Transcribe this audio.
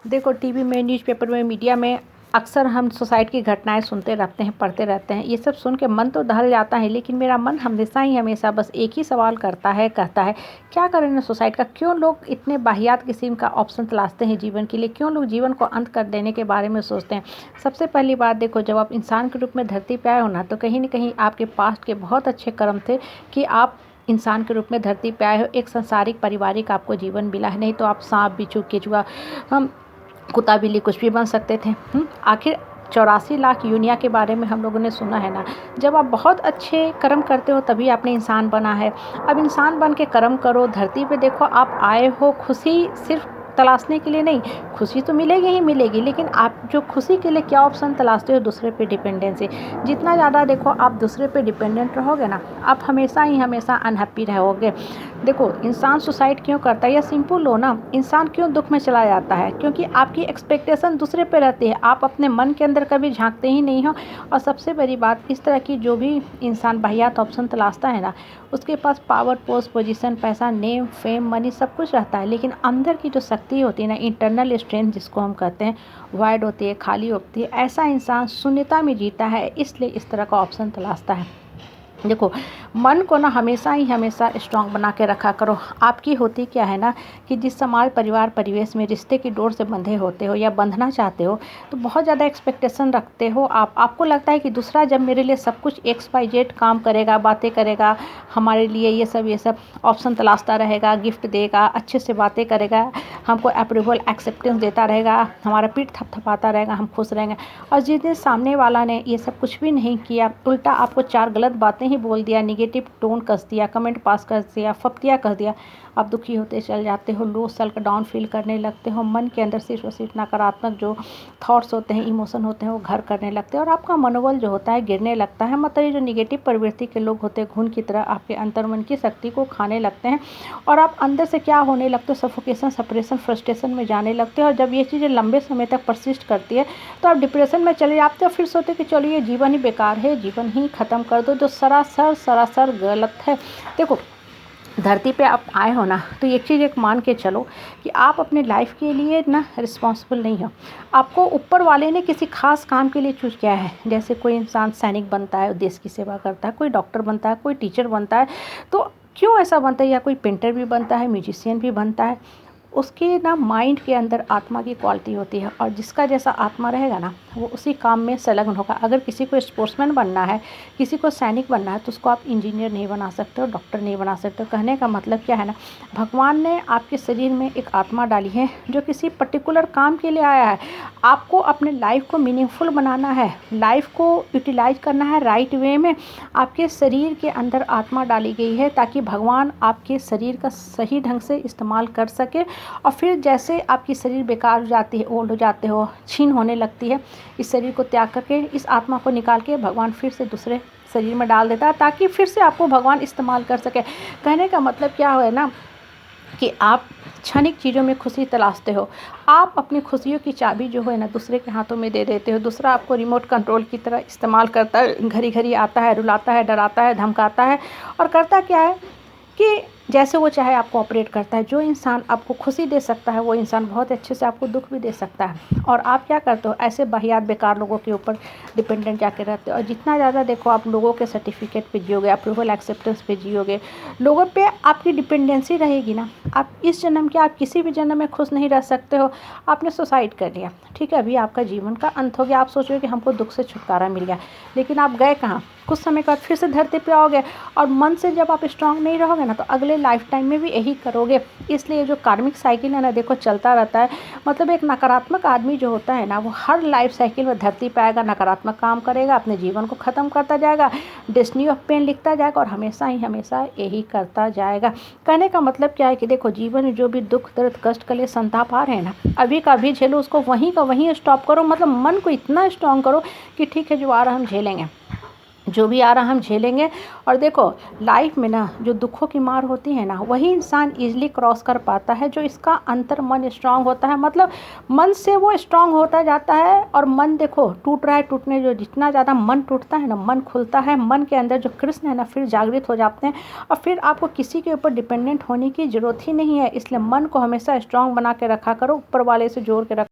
देखो टीवी में, न्यूज़पेपर में, मीडिया में अक्सर हम सुसाइड की घटनाएं सुनते रहते हैं, पढ़ते रहते हैं। ये सब सुन के मन तो दहल जाता है, लेकिन मेरा मन हमेशा बस एक ही सवाल करता है, कहता है क्या करें ना सुसाइड का। क्यों लोग इतने वाहियात किस्म का ऑप्शन तलाशते हैं जीवन के लिए? क्यों लोग जीवन को अंत कर देने के बारे में सोचते हैं? सबसे पहली बात देखो, जब आप इंसान के रूप में धरती पर आए हो ना, तो कहीं ना कहीं आपके पास्ट के बहुत अच्छे कर्म थे कि आप इंसान के रूप में धरती पे आए हो। एक संसारिक पारिवारिक आपको जीवन मिला है, नहीं तो आप सांप, बिच्छू, केचुआ, हम कुत्ता, बिल्ली कुछ भी बन सकते थे। आखिर 84 लाख योनिया के बारे में हम लोगों ने सुना है ना। जब आप बहुत अच्छे कर्म करते हो तभी आपने इंसान बना है। अब इंसान बन के कर्म करो, धरती पे देखो आप आए हो खुशी सिर्फ तलाशने के लिए नहीं। खुशी तो मिलेगी ही मिलेगी, लेकिन आप जो खुशी के लिए क्या ऑप्शन तलाशते हो? दूसरे पे डिपेंडेंसी। जितना ज़्यादा देखो आप दूसरे पे डिपेंडेंट रहोगे ना, आप हमेशा अनहैप्पी रहोगे। देखो इंसान सुसाइड क्यों करता है, या सिंपल हो ना, इंसान क्यों दुख में चला जाता है? क्योंकि आपकी एक्सपेक्टेशन दूसरे पे रहती है, आप अपने मन के अंदर कभी झांकते ही नहीं हो। और सबसे बड़ी बात, इस तरह की जो भी इंसान वाहियात ऑप्शन तलाशता है ना, उसके पास पावर, पोस्ट, पोजीशन, पैसा, नेम, फेम, मनी सब कुछ रहता है, लेकिन अंदर की जो शक्ति होती है ना, इंटरनल स्ट्रेंथ जिसको हम कहते हैं, वाइड होती है, खाली होती है। ऐसा इंसान शून्यता में जीता है, इसलिए इस तरह का ऑप्शन तलाशता है। देखो मन को ना हमेशा स्ट्रांग बना के रखा करो। आपकी होती क्या है ना, कि जिस समाज, परिवार, परिवेश में रिश्ते की डोर से बंधे होते हो या बंधना चाहते हो, तो बहुत ज़्यादा एक्सपेक्टेशन रखते हो आपको लगता है कि दूसरा जब मेरे लिए सब कुछ XYZ काम करेगा, बातें करेगा, हमारे लिए ये सब ऑप्शन तलाशता रहेगा, गिफ्ट देगा, अच्छे से बातें करेगा, हमको अप्रूवल, एक्सेप्टेंस देता रहेगा, हमारा पीठ थपथपाता रहेगा, हम खुश रहेंगे। और जिस दिन सामने वाला ने ये सब कुछ भी नहीं किया, उल्टा आपको 4 गलत बातें ही बोल दिया, निगेटिव टोन कस दिया, कमेंट पास कर दिया, फप्तिया कस दिया, आप दुखी होते चल जाते हो, लो सेल्फ डाउन फील करने लगते हो। मन के अंदर सिर्फ और सिर्फ नकारात्मक जो थॉट्स होते हैं, इमोशन होते हैं, वो घर करने लगते हैं, और आपका मनोबल जो होता है गिरने लगता है। मतलब ये जो निगेटिव प्रवृत्ति के लोग होते हैं, घुन की तरह आपके अंतर्मन की शक्ति को खाने लगते हैं, और आप अंदर से क्या होने लगते हो, सफोकेशन, सेपरेशन, फ्रस्ट्रेशन में जाने लगते हो। और जब ये चीज़ें लंबे समय तक परसिस्ट करती है, तो आप डिप्रेशन में चले जाते हो। फिर सोचते कि चलो ये जीवन ही बेकार है, जीवन ही ख़त्म कर दो, जो सरासर गलत है। देखो धरती पे आप आए हो ना, तो एक चीज़ एक मान के चलो कि आप अपने लाइफ के लिए ना रिस्पॉन्सिबल नहीं हो। आपको ऊपर वाले ने किसी खास काम के लिए चूज़ किया है। जैसे कोई इंसान सैनिक बनता है, देश की सेवा करता है, कोई डॉक्टर बनता है, कोई टीचर बनता है। तो क्यों ऐसा बनता है? या कोई पेंटर भी बनता है, म्यूजिशियन भी बनता है। उसके ना माइंड के अंदर आत्मा की क्वालिटी होती है, और जिसका जैसा आत्मा रहेगा ना, वो उसी काम में संलग्न होगा। अगर किसी को स्पोर्ट्समैन बनना है, किसी को सैनिक बनना है, तो उसको आप इंजीनियर नहीं बना सकते हो, डॉक्टर नहीं बना सकते हो। कहने का मतलब क्या है ना, भगवान ने आपके शरीर में एक आत्मा डाली है जो किसी पर्टिकुलर काम के लिए आया है। आपको अपने लाइफ को मीनिंगफुल बनाना है, लाइफ को यूटिलाइज करना है राइट वे में। आपके शरीर के अंदर आत्मा डाली गई है ताकि भगवान आपके शरीर का सही ढंग से इस्तेमाल कर सके। और फिर जैसे आपकी शरीर बेकार हो जाती है, ओल्ड हो जाते हो, छीन होने लगती है, इस शरीर को त्याग करके इस आत्मा को निकाल के भगवान फिर से दूसरे शरीर में डाल देता है, ताकि फिर से आपको भगवान इस्तेमाल कर सके। कहने का मतलब क्या है ना, कि आप क्षणिक चीज़ों में खुशी तलाशते हो। आप अपनी खुशियों की चाबी जो है ना दूसरे के हाथों में दे देते हो। दूसरा आपको रिमोट कंट्रोल की तरह इस्तेमाल करता है, घड़ी आता है, रुलाता है, डराता है, धमकाता है, और करता क्या है कि जैसे वो चाहे आपको ऑपरेट करता है। जो इंसान आपको खुशी दे सकता है, वो इंसान बहुत अच्छे से आपको दुख भी दे सकता है। और आप क्या करते हो, ऐसे वाहियात बेकार लोगों के ऊपर डिपेंडेंट जाके रहते हो। और जितना ज़्यादा देखो आप लोगों के सर्टिफिकेट पे जियोगे, अप्रूवल, एक्सेप्टेंस पे जियोगे, लोगों पे आपकी डिपेंडेंसी रहेगी ना, आप इस जन्म के, आप किसी भी जन्म में खुश नहीं रह सकते हो। आपने सुसाइड कर लिया, ठीक है, अभी आपका जीवन का अंत हो गया, आप सोचोगे कि हमको दुख से छुटकारा मिल गया, लेकिन आप गए कहाँ? कुछ समय के बाद फिर से धरती पे आओगे, और मन से जब आप स्ट्रांग नहीं रहोगे ना, तो अगले लाइफ टाइम में भी यही करोगे। इसलिए जो कार्मिक साइकिल है ना, देखो चलता रहता है। मतलब एक नकारात्मक आदमी जो होता है ना, वो हर लाइफ साइकिल में धरती पे आएगा, नकारात्मक काम करेगा, अपने जीवन को ख़त्म करता जाएगा, डेस्टिनी ऑफ पेन लिखता जाएगा, और हमेशा यही करता जाएगा। कहने का मतलब क्या है कि देखो जीवन में जो भी दुख, दर्द, कष्ट, कलेश, संताप आ रहे हैं ना, अभी का अभी झेलो, उसको वहीं का वहीं स्टॉप करो। मतलब मन को इतना स्ट्रांग करो कि ठीक है, जो आ रहा हम झेलेंगे, जो भी आ रहा हम झेलेंगे। और देखो लाइफ में ना जो दुखों की मार होती है ना, वही इंसान इजीली क्रॉस कर पाता है जो इसका अंतर मन स्ट्रांग होता है। मतलब मन से वो स्ट्रांग होता जाता है, और मन देखो टूट रहा है, टूटने जो जितना ज़्यादा मन टूटता है ना, मन खुलता है, मन के अंदर जो कृष्ण है ना फिर जागृत हो जाते हैं, और फिर आपको किसी के ऊपर डिपेंडेंट होने की ज़रूरत ही नहीं है। इसलिए मन को हमेशा स्ट्रांग बना के रखा करो, ऊपर वाले से जोड़ के रखो।